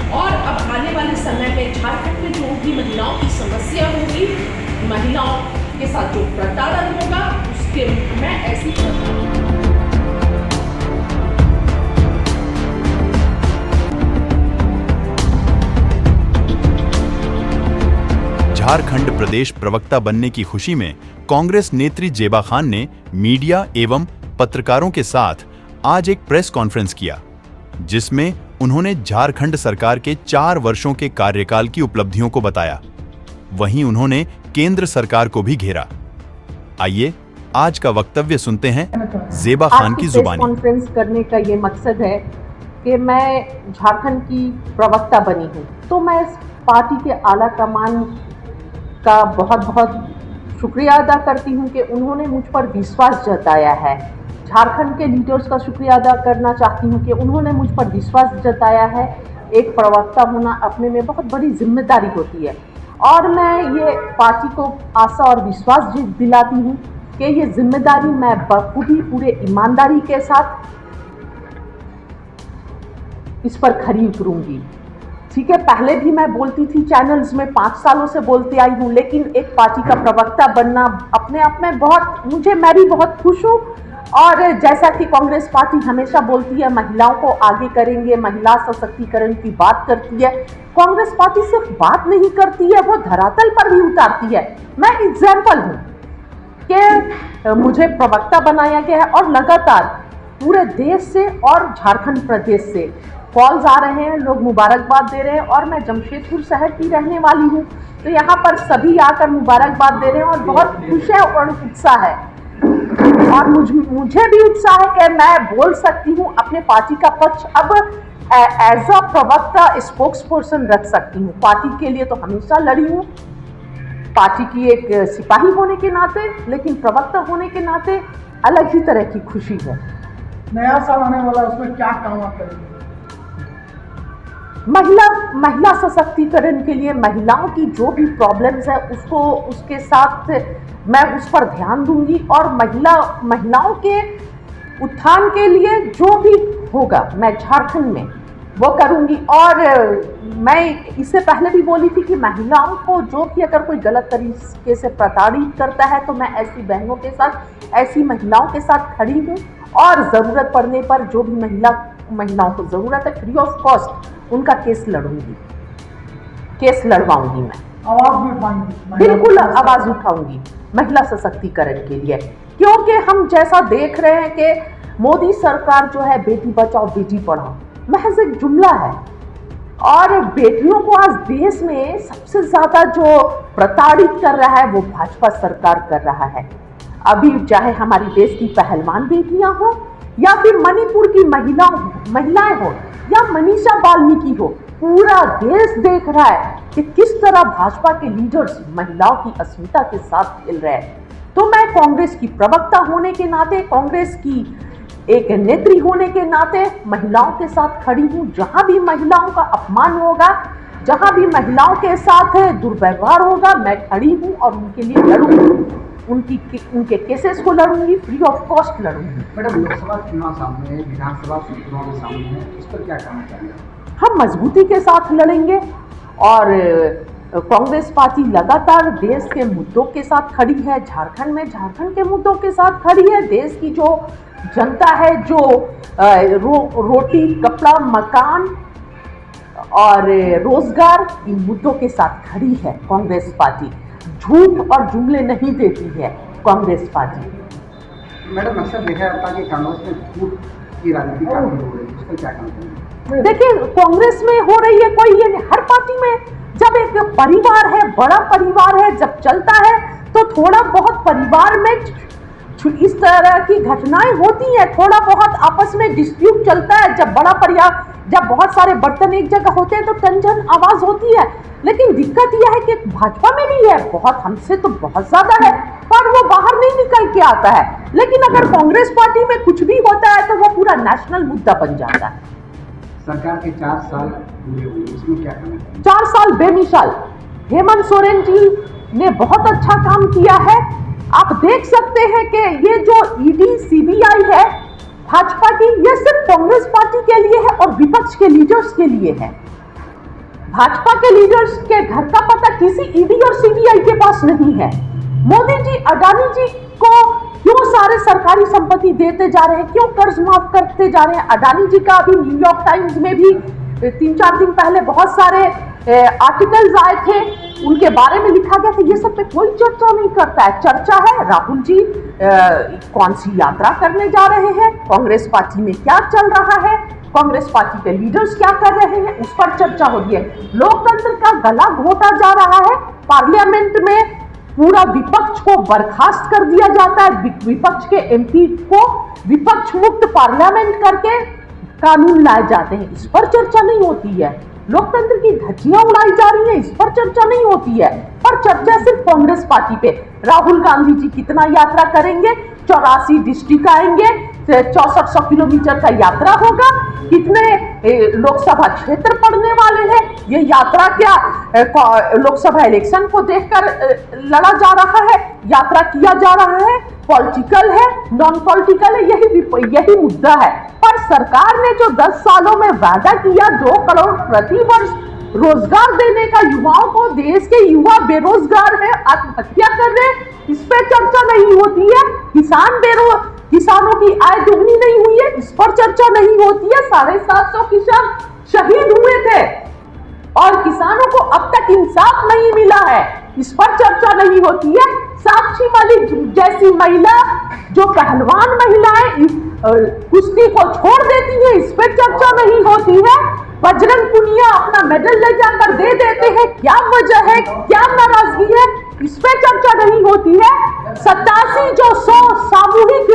और अब आने वाले समय में झारखंड में जो भी महिलाओं की समस्या होगी, महिलाओं के साथ जो प्रताड़न होगा, उसके मैं ऐसी झारखंड प्रदेश प्रवक्ता बनने की खुशी में कांग्रेस नेत्री जेबा खान ने मीडिया एवं पत्रकारों के साथ आज एक प्रेस कॉन्फ्रेंस किया, जिसमें उन्होंने झारखंड सरकार के 4 वर्षों के कार्यकाल की उपलब्धियों को बताया। वहीं उन्होंने केंद्र सरकार को भी घेरा। आइए आज का वक्तव्य सुनते हैं जेबा खान की जुबानी। कॉन्फ्रेंस करने का ये मकसद है कि मैं झारखंड की प्रवक्ता बनी हूँ, तो मैं इस पार्टी के आला कमान का बहुत बहुत शुक्रिया अदा करती हूँ कि उन्होंने मुझ पर विश्वास जताया है। झारखंड के लीडर्स का शुक्रिया अदा करना चाहती हूँ कि उन्होंने मुझ पर विश्वास जताया है। एक प्रवक्ता होना अपने में बहुत बड़ी जिम्मेदारी होती है और मैं ये पार्टी को आशा और विश्वास दिलाती हूँ कि ये जिम्मेदारी मैं बखूबी पूरे ईमानदारी के साथ इस पर खरी उतरूंगी। ठीक है, पहले भी मैं बोलती थी चैनल्स में, 5 सालों से बोलती आई हूँ, लेकिन एक पार्टी का प्रवक्ता बनना अपने आप में मैं भी बहुत खुश हूँ। और जैसा कि कांग्रेस पार्टी हमेशा बोलती है महिलाओं को आगे करेंगे, महिला सशक्तिकरण की बात करती है, कांग्रेस पार्टी सिर्फ बात नहीं करती है, वो धरातल पर भी उतारती है। मैं एग्जाम्पल हूँ कि मुझे प्रवक्ता बनाया गया है और लगातार पूरे देश से और झारखंड प्रदेश से कॉल्स आ रहे हैं, लोग मुबारकबाद दे रहे हैं और मैं जमशेदपुर शहर की रहने वाली हूँ, तो यहाँ पर सभी आकर मुबारकबाद दे रहे हैं और बहुत खुश है और उत्साह है। और मुझे भी उत्साह है कि मैं बोल सकती हूँ अपने पार्टी का पक्ष, अब एज अ प्रवक्ता स्पोक्स पर्सन रख सकती हूँ। पार्टी के लिए तो हमेशा लड़ी हूँ, पार्टी की एक सिपाही होने के नाते, लेकिन प्रवक्ता होने के नाते अलग ही तरह की खुशी है। नया साल आने वाला, उसमें क्या काम आप करेंगे? महिला सशक्तिकरण के लिए महिलाओं की जो भी प्रॉब्लम्स है उसके साथ मैं उस पर ध्यान दूंगी और महिलाओं के उत्थान के लिए जो भी होगा मैं झारखंड में वो करूंगी। और मैं इससे पहले भी बोली थी कि महिलाओं को जो भी अगर कोई गलत तरीके से प्रताड़ित करता है तो मैं ऐसी बहनों के साथ, ऐसी महिलाओं के साथ खड़ी हूँ और ज़रूरत पड़ने पर जो भी महिलाओं को ज़रूरत है फ्री ऑफ कॉस्ट उनका केस लड़वाऊंगी। मैं आवाज भी उठाऊंगी, बिल्कुल आवाज उठाऊंगी महिला सशक्तिकरण के लिए, क्योंकि हम जैसा देख रहे हैं कि मोदी सरकार जो है बेटी बचाओ बेटी पढ़ाओ महज एक जुमला है और बेटियों को आज देश में सबसे ज्यादा जो प्रताड़ित कर रहा है वो भाजपा सरकार कर रहा है। अभी चाहे हमारी देश की पहलवान बेटियां हो या फिर मणिपुर की महिलाएं हो या मनीषा वाल्मीकि हो, पूरा देश देख रहा है कि किस तरह भाजपा के लीडर्स महिलाओं की अस्मिता के साथ खेल रहे हैं। तो मैं कांग्रेस की प्रवक्ता होने के नाते, कांग्रेस की एक नेत्री होने के नाते महिलाओं के साथ खड़ी हूँ। जहां भी महिलाओं का अपमान होगा, जहां भी महिलाओं के साथ दुर्व्यवहार होगा, मैं खड़ी हूँ और उनके लिए लड़ूंगी, उनके केसेस को लड़ूंगी, फ्री ऑफ कॉस्ट लड़ूंगी। मैडम, लोकसभा चुनाव सामने है, विधानसभा चुनाव सामने है, इस पर क्या कहना चाहिए? हम मजबूती के साथ लड़ेंगे और कांग्रेस पार्टी लगातार देश के मुद्दों के साथ खड़ी है, झारखंड के मुद्दों के साथ खड़ी है। देश की जो जनता है, जो रोटी कपड़ा मकान और रोजगार, इन मुद्दों के साथ खड़ी है कांग्रेस पार्टी। झूठ और जुमले नहीं देती है कांग्रेस पार्टी। मैडम, अक्सर देखा जाता है कि कांग्रेस में झूठ की राजनीति काफी हो रही है, इस पर क्या कहना चाहिए? देखिए, कांग्रेस में हो रही है, कोई ये नहीं, हर पार्टी में जब एक परिवार है, बड़ा परिवार है, जब चलता है तो थोड़ा बहुत परिवार में इस तरह की घटनाएं होती हैं, थोड़ा बहुत आपस में डिस्प्यूट चलता है। जब बहुत सारे बर्तन एक जगह होते हैं तो टंजन आवाज होती है। लेकिन दिक्कत यह है कि भाजपा में भी है, बहुत हमसे तो बहुत ज्यादा है, पर वो बाहर नहीं निकल के आता है। लेकिन अगर कांग्रेस पार्टी में कुछ भी होता है तो वो पूरा नेशनल मुद्दा बन जाता है। सरकार के 4 साल पूरे हुए, इसमें क्या कहना चाहिए? 4 साल बेमिसाल हेमंत सोरेन जी ने बहुत अच्छा काम किया है। आप देख सकते हैं कि ये जो ईडी सीबीआई है भाजपा की, ये सिर्फ कांग्रेस पार्टी के लिए है और विपक्ष के लीडर्स के लिए है। भाजपा के लीडर्स के घर का पता किसी ईडी और सीबीआई के पास नहीं है। मोदी जी अडानी जी को क्यों सारे सरकारी संपत्ति देते जा रहे हैं, क्यों कर्ज माफ करते जा रहे हैं? अडानी जी का अभी न्यूयॉर्क टाइम्स में भी 3-4 दिन पहले बहुत सारे आर्टिकल्स आए थे, उनके बारे में लिखा गया था। ये सब पे कोई चर्चा नहीं करता है। चर्चा है राहुल जी कौन सी यात्रा करने जा रहे हैं, कांग्रेस पार्टी में क्या चल रहा है, कांग्रेस पार्टी के लीडर्स क्या कर रहे हैं, उस पर चर्चा हो रही है। लोकतंत्र का गला घोटा जा रहा है। पार्लियामेंट में पूरा विपक्ष को बर्खास्त कर दिया जाता है, विपक्ष के एमपी को विपक्ष मुक्त पार्लियामेंट करके कानून लाए जाते हैं, इस पर चर्चा नहीं होती है। लोकतंत्र की धज्जियां उड़ाई जा रही है, इस पर चर्चा नहीं होती है। पर चर्चा सिर्फ कांग्रेस पार्टी पे। राहुल गांधी जी कितना यात्रा करेंगे, 84 डिस्ट्रिक्ट आएंगे, 6400 किलोमीटर का यात्रा होगा, कितने लोकसभा क्षेत्र पड़ने वाले हैं, ये यात्रा क्या लोकसभा इलेक्शन को देखकर लड़ा जा रहा है, यात्रा किया जा रहा है, पॉलिटिकल है, नॉन पॉलिटिकल है, यही मुद्दा है। पर सरकार ने जो 10 सालों में वादा किया 2 करोड़ प्रति वर्ष रोजगार देने का युवाओं को, देश के युवा बेरोजगार है, आत्महत्या कर रहे हैं, इस पे चर्चा नहीं होती है। किसानों की आय दुगनी नहीं हुई है, इस पर चर्चा नहीं होती है। 750 किसान शहीद हुए थे और किसानों को अब तक इंसाफ नहीं मिला है, इस पर चर्चा नहीं होती है। साक्षी मलिक जैसी महिला, जो पहलवान महिलाएं कुश्ती को छोड़ देती है, इस पर चर्चा नहीं होती है। बजरंग पुनिया अपना मेडल ले जाकर दे देते हैं, क्या वजह है, क्या नाराजगी है, इस पे चर्चा नहीं होती है। 87 जो 100 सामूहिक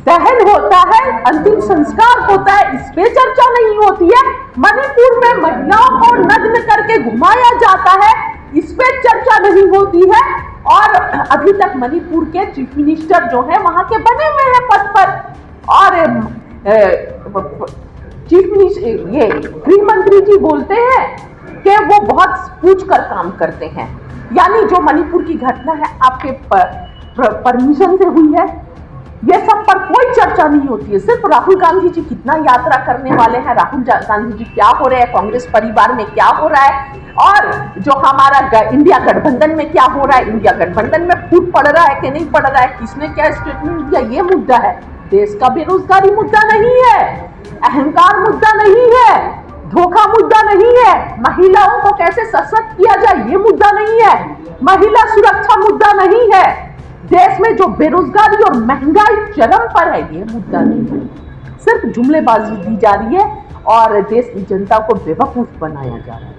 दहन होता है, अंतिम संस्कार होता है, इस पे चर्चा नहीं होती है। मणिपुर में महिलाओं को नग्न करके घुमाया जाता है, इस पे चर्चा नहीं होती है। और अभी तक मणिपुर के चीफ मिनिस्टर जो है वहां के बने हुए हैं पद पर, और चीफ मिनिस्टर ये गृह मंत्री जी बोलते हैं कि वो बहुत पूछ कर काम करते हैं। यानी जो मणिपुर की घटना है आपके परमिशन से हुई है, ये सब पर कोई चर्चा नहीं होती है। सिर्फ राहुल गांधी जी कितना यात्रा करने वाले हैं, राहुल गांधी जी क्या हो रहे हैं, कांग्रेस परिवार में क्या हो रहा है, और जो हमारा इंडिया गठबंधन में क्या हो रहा है, इंडिया गठबंधन में फूट पड़ रहा है कि नहीं पड़ रहा है, किसने क्या स्टेटमेंट दिया, ये मुद्दा है। देश का बेरोजगारी मुद्दा नहीं है, अहंकार मुद्दा नहीं है, धोखा मुद्दा नहीं है, महिलाओं को कैसे सशक्त किया जाए ये मुद्दा नहीं है, महिला सुरक्षा मुद्दा नहीं है, देश में जो बेरोजगारी और महंगाई चरम पर है ये मुद्दा नहीं है। सिर्फ जुमलेबाजी दी जा रही है और देश की जनता को बेवकूफ बनाया जा रहा है।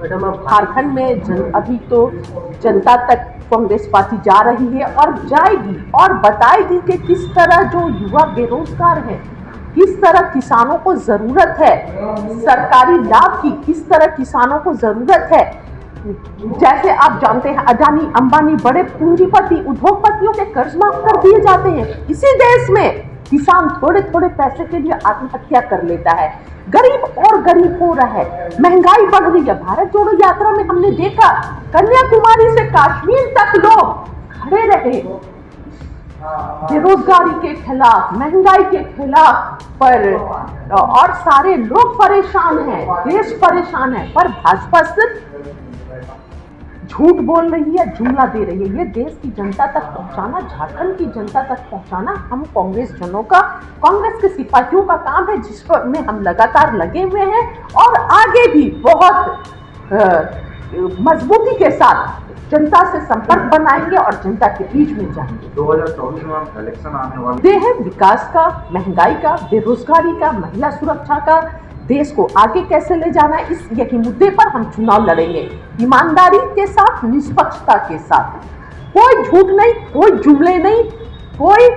मैडम, अब झारखंड में अभी तो जनता तक कांग्रेस पार्टी जा रही है और जाएगी और बताएगी कि किस तरह जो युवा बेरोजगार है, किस तरह किसानों को जरूरत है सरकारी लाभ की, किस तरह किसानों को जरूरत है। जैसे आप जानते हैं अडानी अंबानी बड़े पूंजीपति उद्योगपतियों के कर्ज माफ कर दिए जाते हैं। इसी देश में किसान थोड़े थोड़े पैसे के लिए आत्महत्या कर लेता है, गरीब और गरीब हो रहा है, महंगाई बढ़ रही है। भारत जोड़ो यात्रा में हमने देखा कन्याकुमारी से कश्मीर तक लोग खड़े रहे बेरोजगारी के खिलाफ, महंगाई के खिलाफ, पर और सारे लोग परेशान हैं, देश परेशान है, पर भाजपा सिर्फ झूठ बोल रही है, जुमला दे रही है। ये देश की जनता तक पहुंचाना, झारखंड की जनता तक पहुंचाना हम कांग्रेस जनों का, कांग्रेस के सिपाहियों का काम है, जिस पर में हम लगातार लगे हुए हैं और आगे भी बहुत मजबूती के साथ जनता से संपर्क बनाएंगे और जनता के बीच में जाएंगे। 2024 में इलेक्शन आने वाले हैं, विकास का, महंगाई का, बेरोजगारी का, महिला सुरक्षा का, देश को आगे कैसे ले जाना है, इस यही मुद्दे पर हम चुनाव लड़ेंगे, ईमानदारी के साथ, निष्पक्षता के साथ। कोई झूठ नहीं, कोई जुमले नहीं, कोई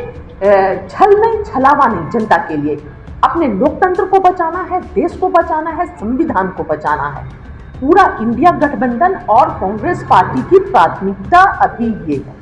छल नहीं, छलावा नहीं। जनता के लिए अपने लोकतंत्र को बचाना है, देश को बचाना है, संविधान को बचाना है। पूरा इंडिया गठबंधन और कांग्रेस पार्टी की प्राथमिकता अभी ये है।